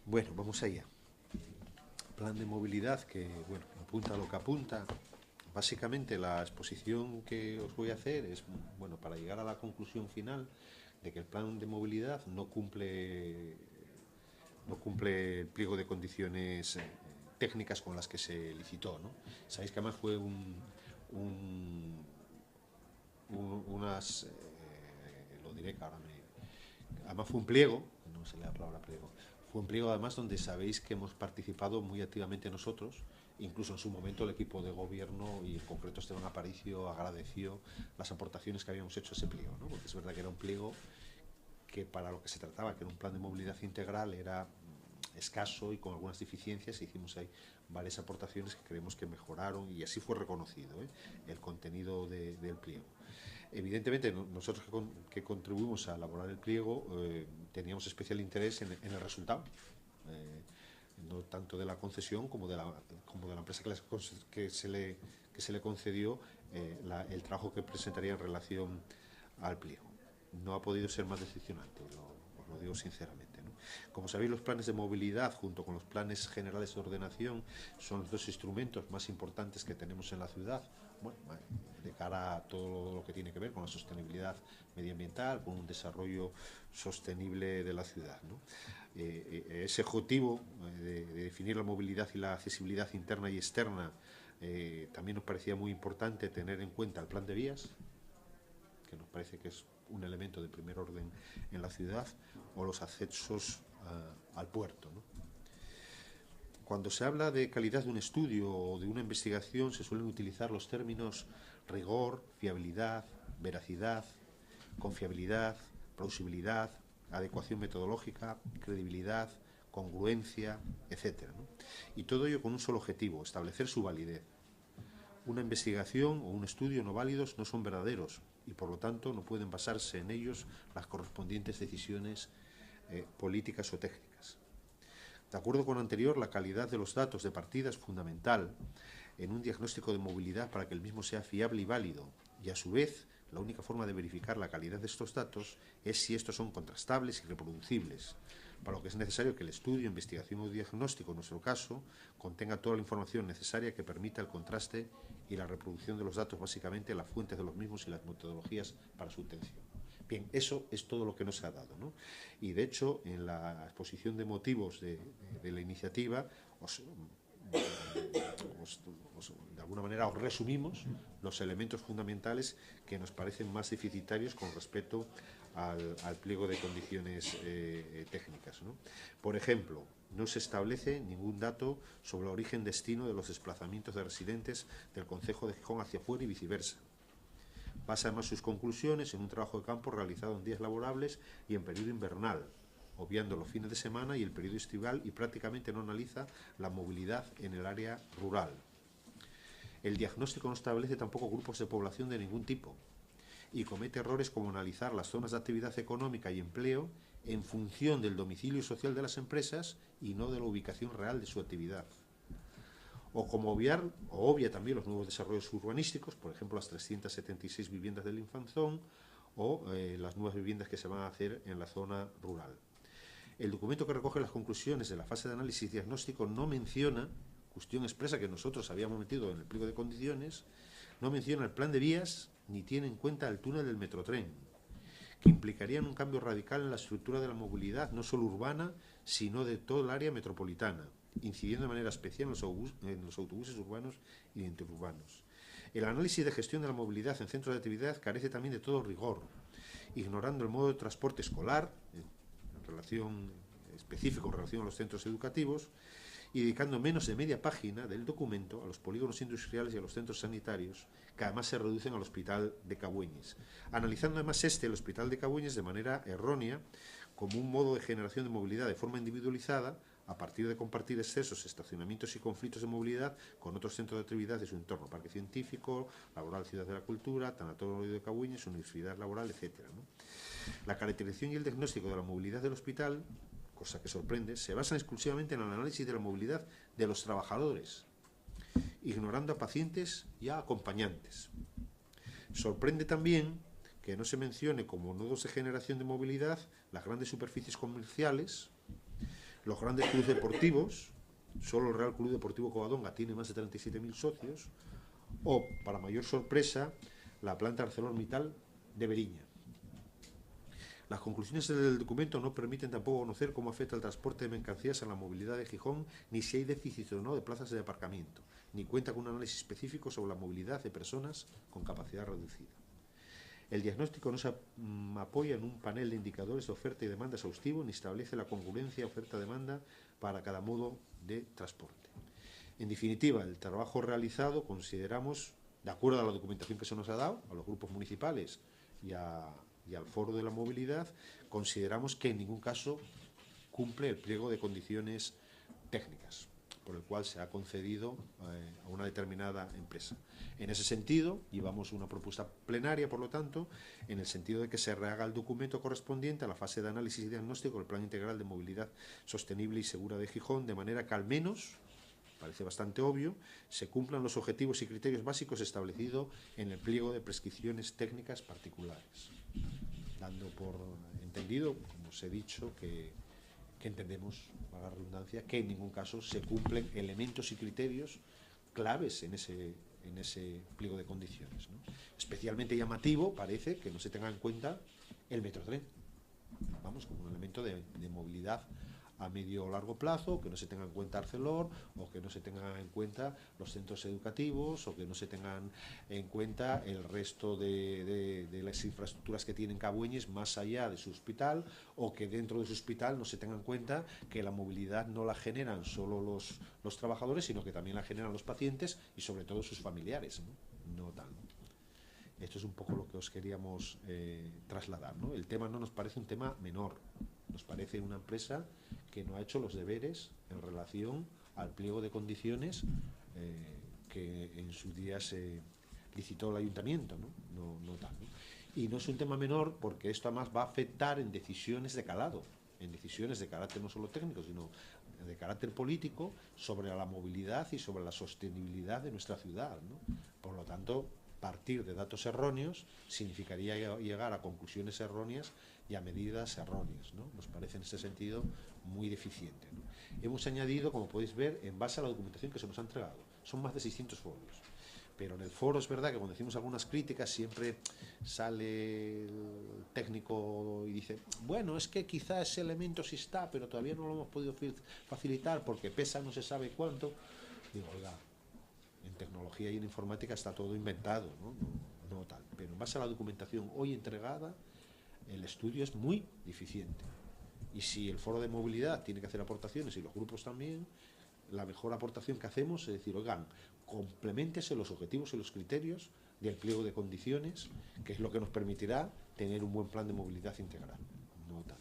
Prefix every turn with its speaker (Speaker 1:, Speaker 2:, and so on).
Speaker 1: Bueno, vamos allá. Plan de movilidad que, bueno, apunta a lo que apunta. Básicamente la exposición que os voy a hacer es, bueno, para llegar a la conclusión final de que el plan de movilidad no cumple el pliego de condiciones técnicas con las que se licitó, ¿no? Sabéis que además fue un- unas, lo diré que ahora además fue un pliego, no se le da la palabra pliego, fue un pliego además donde sabéis que hemos participado muy activamente nosotros, incluso en su momento el equipo de gobierno y en concreto Esteban Aparicio agradeció las aportaciones que habíamos hecho a ese pliego, ¿no? Porque es verdad que era un pliego que para lo que se trataba, que era un plan de movilidad integral, era escaso y con algunas deficiencias. Hicimos ahí varias aportaciones que creemos que mejoraron y así fue reconocido el contenido del pliego. Evidentemente, nosotros que contribuimos a elaborar el pliego teníamos especial interés en el resultado, eh, no tanto de la concesión como de la empresa que se le concedió, el trabajo que presentaría en relación al pliego. No ha podido ser más decepcionante, os lo digo sinceramente, ¿no? Como sabéis, los planes de movilidad, junto con los planes generales de ordenación, son los dos instrumentos más importantes que tenemos en la ciudad, bueno, de cara a todo lo que tiene que ver con la sostenibilidad medioambiental, con un desarrollo sostenible de la ciudad, ¿no? Ese objetivo de definir la movilidad y la accesibilidad interna y externa, también nos parecía muy importante tener en cuenta el plan de vías, que nos parece que es un elemento de primer orden en la ciudad, o los accesos al puerto, ¿no? Cuando se habla de calidad de un estudio o de una investigación se suelen utilizar los términos rigor, fiabilidad, veracidad, confiabilidad, plausibilidad, adecuación metodológica, credibilidad, congruencia, etcétera, ¿no? Y todo ello con un solo objetivo: establecer su validez. Una investigación o un estudio no válidos no son verdaderos y por lo tanto no pueden basarse en ellos las correspondientes decisiones políticas o técnicas. De acuerdo con lo anterior, la calidad de los datos de partida es fundamental en un diagnóstico de movilidad para que el mismo sea fiable y válido, y a su vez la única forma de verificar la calidad de estos datos es si estos son contrastables y reproducibles, para lo que es necesario que el estudio, investigación o diagnóstico, en nuestro caso, contenga toda la información necesaria que permita el contraste y la reproducción de los datos, básicamente las fuentes de los mismos y las metodologías para su obtención. Bien, eso es todo lo que nos ha dado, ¿no? Y de hecho, en la exposición de motivos de la iniciativa, de alguna manera os resumimos los elementos fundamentales que nos parecen más deficitarios con respecto al pliego de condiciones técnicas, ¿no? Por ejemplo, no se establece ningún dato sobre el origen-destino de los desplazamientos de residentes del concejo de Gijón hacia afuera y viceversa. Basa además sus conclusiones en un trabajo de campo realizado en días laborables y en periodo invernal, obviando los fines de semana y el periodo estival, y prácticamente no analiza la movilidad en el área rural. El diagnóstico no establece tampoco grupos de población de ningún tipo y comete errores como analizar las zonas de actividad económica y empleo en función del domicilio social de las empresas y no de la ubicación real de su actividad. O como obvia también los nuevos desarrollos urbanísticos, por ejemplo las 376 viviendas del Infanzón o las nuevas viviendas que se van a hacer en la zona rural. El documento que recoge las conclusiones de la fase de análisis diagnóstico no menciona, cuestión expresa que nosotros habíamos metido en el pliego de condiciones, no menciona el plan de vías ni tiene en cuenta el túnel del Metrotren, que implicarían un cambio radical en la estructura de la movilidad, no solo urbana, sino de todo el área metropolitana, incidiendo de manera especial en los autobuses urbanos y interurbanos. El análisis de gestión de la movilidad en centros de actividad carece también de todo rigor, ignorando el modo de transporte escolar, específico en relación a los centros educativos, y dedicando menos de media página del documento a los polígonos industriales y a los centros sanitarios, que además se reducen al Hospital de Cabueñes, analizando además el Hospital de Cabueñes de manera errónea como un modo de generación de movilidad de forma individualizada a partir de compartir excesos, estacionamientos y conflictos de movilidad con otros centros de actividad de su entorno, Parque Científico, Laboral Ciudad de la Cultura, Tanatorio de Cabueñes, Universidad Laboral, etc., ¿no? La caracterización y el diagnóstico de la movilidad del hospital, cosa que sorprende, se basan exclusivamente en el análisis de la movilidad de los trabajadores, ignorando a pacientes y a acompañantes. Sorprende también que no se mencione como nodos de generación de movilidad las grandes superficies comerciales, Los grandes clubes deportivos, solo el Real Club Deportivo Covadonga tiene más de 37.000 socios, o, para mayor sorpresa, la planta ArcelorMittal de Beriña. Las conclusiones del documento no permiten tampoco conocer cómo afecta el transporte de mercancías a la movilidad de Gijón, ni si hay déficit o no de plazas de aparcamiento, ni cuenta con un análisis específico sobre la movilidad de personas con capacidad reducida. El diagnóstico no se apoya en un panel de indicadores de oferta y demanda exhaustivo, ni establece la congruencia oferta-demanda para cada modo de transporte. En definitiva, el trabajo realizado consideramos, de acuerdo a la documentación que se nos ha dado, a los grupos municipales y al Foro de la Movilidad, consideramos que en ningún caso cumple el pliego de condiciones técnicas por el cual se ha concedido a una determinada empresa. En ese sentido, llevamos una propuesta plenaria, por lo tanto, en el sentido de que se rehaga el documento correspondiente a la fase de análisis y diagnóstico del Plan Integral de Movilidad Sostenible y Segura de Gijón, de manera que al menos, parece bastante obvio, se cumplan los objetivos y criterios básicos establecidos en el pliego de prescripciones técnicas particulares, dando por entendido, como os he dicho, que entendemos, para la redundancia, que en ningún caso se cumplen elementos y criterios claves en ese pliego de condiciones, ¿no? Especialmente llamativo parece que no se tenga en cuenta el metrotren, vamos, como un elemento de movilidad a medio o largo plazo, que no se tenga en cuenta Arcelor, o que no se tengan en cuenta los centros educativos, o que no se tengan en cuenta el resto de las infraestructuras que tienen Cabueñes más allá de su hospital, o que dentro de su hospital no se tenga en cuenta que la movilidad no la generan solo los trabajadores, sino que también la generan los pacientes y sobre todo sus familiares, no tal. Esto es un poco lo que os queríamos trasladar, ¿no? El tema no nos parece un tema menor, nos parece una empresa que no ha hecho los deberes en relación al pliego de condiciones que en sus días se licitó el ayuntamiento, no tal, ¿no? Y no es un tema menor porque esto además va a afectar en decisiones de calado, en decisiones de carácter no solo técnico, sino de carácter político sobre la movilidad y sobre la sostenibilidad de nuestra ciudad, ¿no? Por lo tanto, partir de datos erróneos significaría llegar a conclusiones erróneas y a medidas erróneas, ¿no? Nos parece en ese sentido muy deficiente, ¿no? Hemos añadido, como podéis ver, en base a la documentación que se nos ha entregado, son más de 600 folios, pero en el foro es verdad que cuando decimos algunas críticas siempre sale el técnico y dice, bueno, es que quizá ese elemento sí está, pero todavía no lo hemos podido facilitar porque pesa no se sabe cuánto. Digo, oiga, en tecnología y en informática está todo inventado, no tal, pero en base a la documentación hoy entregada, el estudio es muy deficiente. Y si el foro de movilidad tiene que hacer aportaciones y los grupos también, la mejor aportación que hacemos es decir, oigan, compleméntese los objetivos y los criterios del pliego de condiciones, que es lo que nos permitirá tener un buen plan de movilidad integral. No tal.